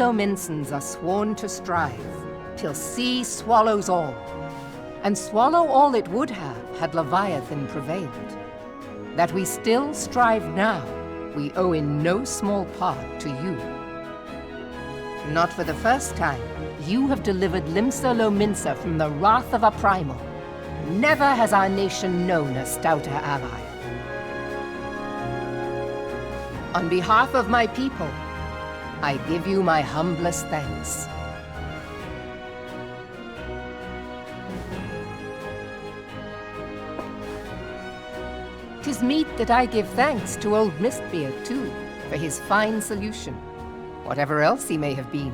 Lominsons are sworn to strive, till sea swallows all, and swallow all it would have had Leviathan prevailed. That we still strive now, we owe in no small part to you. Not for the first time, you have delivered Limsa Lominsa from the wrath of a primal. Never has our nation known a stouter ally. On behalf of my people, I give you my humblest thanks. 'Tis meet that I give thanks to old Mistbeard, too, for his fine solution. Whatever else he may have been,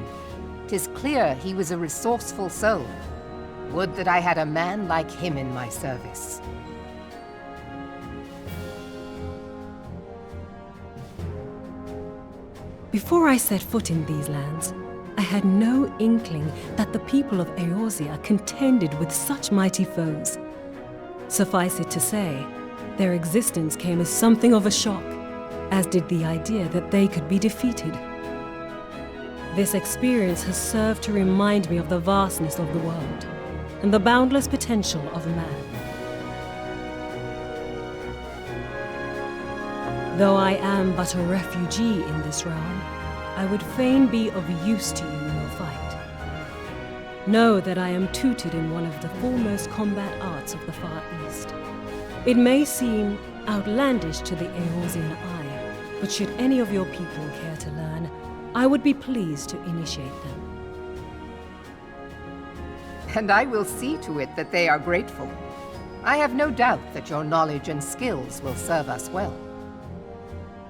'tis clear he was a resourceful soul. Would that I had a man like him in my service. Before I set foot in these lands, I had no inkling that the people of Eorzea contended with such mighty foes. Suffice it to say, their existence came as something of a shock, as did the idea that they could be defeated. This experience has served to remind me of the vastness of the world, and the boundless potential of man. Though I am but a refugee in this realm, I would fain be of use to you in your fight. Know that I am tutored in one of the foremost combat arts of the Far East. It may seem outlandish to the Eorzean eye, but should any of your people care to learn, I would be pleased to initiate them. And I will see to it that they are grateful. I have no doubt that your knowledge and skills will serve us well.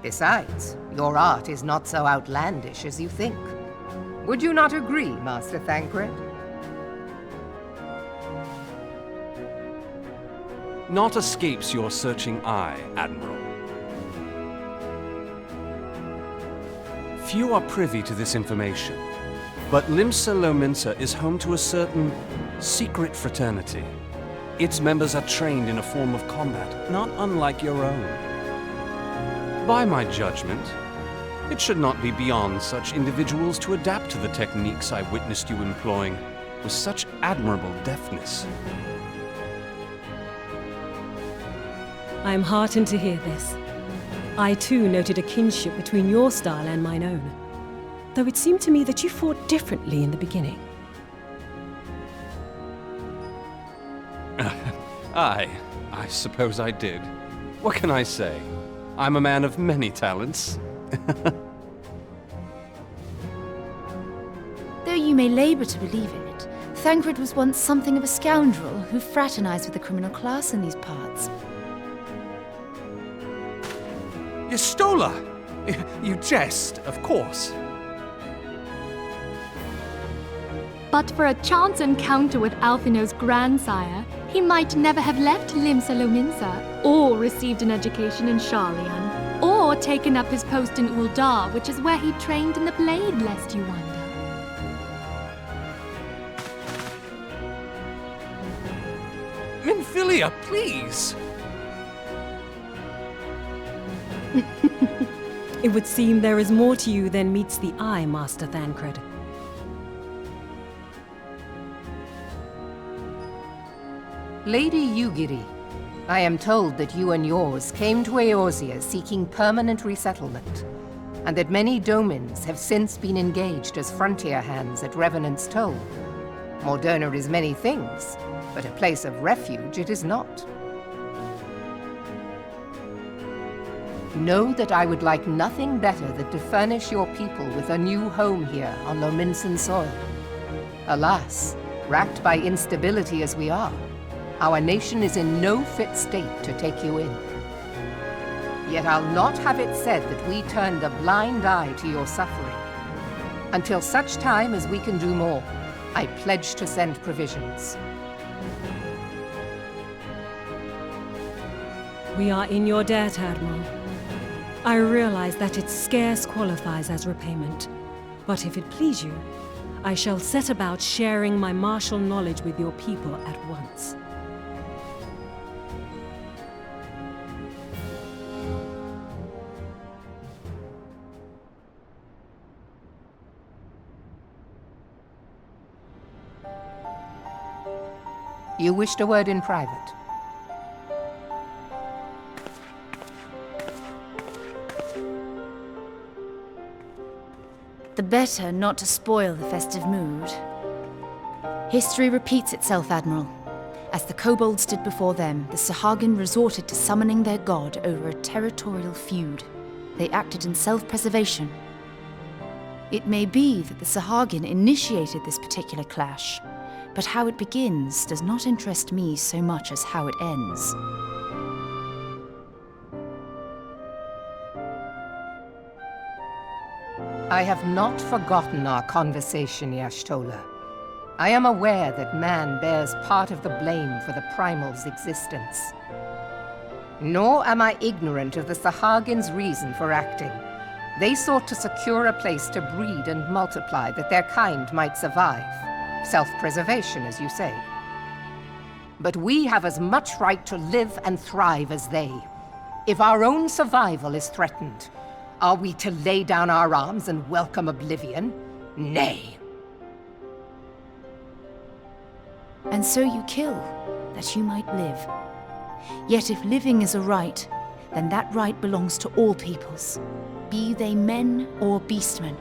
Besides, your art is not so outlandish as you think. Would you not agree, Master Thancred? Naught escapes your searching eye, Admiral. Few are privy to this information, but Limsa Lominsa is home to a certain secret fraternity. Its members are trained in a form of combat not unlike your own. By my judgment, it should not be beyond such individuals to adapt to the techniques I witnessed you employing with such admirable deftness. I am heartened to hear this. I too noted a kinship between your style and mine own, though it seemed to me that you fought differently in the beginning. I suppose I did. What can I say? I'm a man of many talents. Though you may labor to believe in it, Thancred was once something of a scoundrel who fraternized with the criminal class in these parts. Yestola! You jest, of course. But for a chance encounter with Alphino's grandsire, he might never have left Limsa Lominsa, or received an education in Sharlayan, or taken up his post in Uldar, which is where he trained in the blade, lest you wonder. Minfilia, please! It would seem there is more to you than meets the eye, Master Thancred. Lady Yugiri, I am told that you and yours came to Eorzea seeking permanent resettlement, and that many domins have since been engaged as frontier hands at Revenant's Toll. Morderna is many things, but a place of refuge it is not. Know that I would like nothing better than to furnish your people with a new home here on Lominsan soil. Alas, racked by instability as we are, our nation is in no fit state to take you in. Yet I'll not have it said that we turned a blind eye to your suffering. Until such time as we can do more, I pledge to send provisions. We are in your debt, Admiral. I realize that it scarce qualifies as repayment, but if it please you, I shall set about sharing my martial knowledge with your people at once. You wished a word in private. The better not to spoil the festive mood. History repeats itself, Admiral. As the kobolds did before them, the Sahagin resorted to summoning their god over a territorial feud. They acted in self-preservation. It may be that the Sahagin initiated this particular clash, but how it begins does not interest me so much as how it ends. I have not forgotten our conversation, Y'ashtola. I am aware that man bears part of the blame for the Primal's existence. Nor am I ignorant of the Sahagin's reason for acting. They sought to secure a place to breed and multiply that their kind might survive. Self-preservation, as you say. But we have as much right to live and thrive as they. If our own survival is threatened, are we to lay down our arms and welcome oblivion? Nay. And so you kill, that you might live. Yet if living is a right, then that right belongs to all peoples, be they men or beastmen.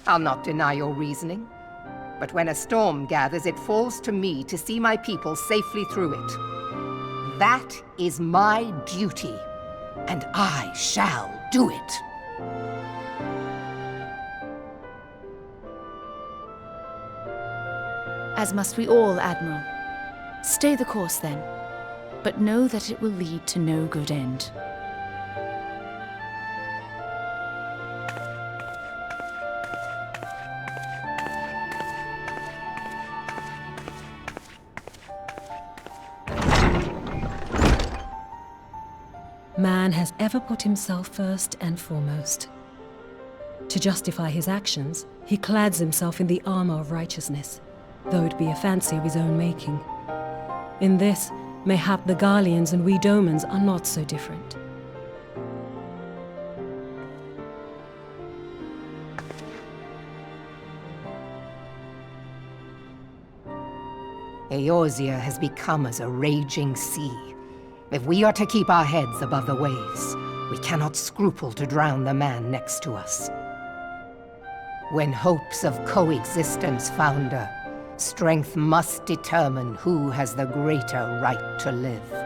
I'll not deny your reasoning. But when a storm gathers, it falls to me to see my people safely through it. That is my duty, and I shall do it. As must we all, Admiral. Stay the course, then, but know that it will lead to no good end. Man has ever put himself first and foremost. To justify his actions, he clads himself in the armor of righteousness, though it be a fancy of his own making. In this, mayhap the Garleans and we Domans are not so different. Eorzea has become as a raging sea. If we are to keep our heads above the waves, we cannot scruple to drown the man next to us. When hopes of coexistence founder, strength must determine who has the greater right to live.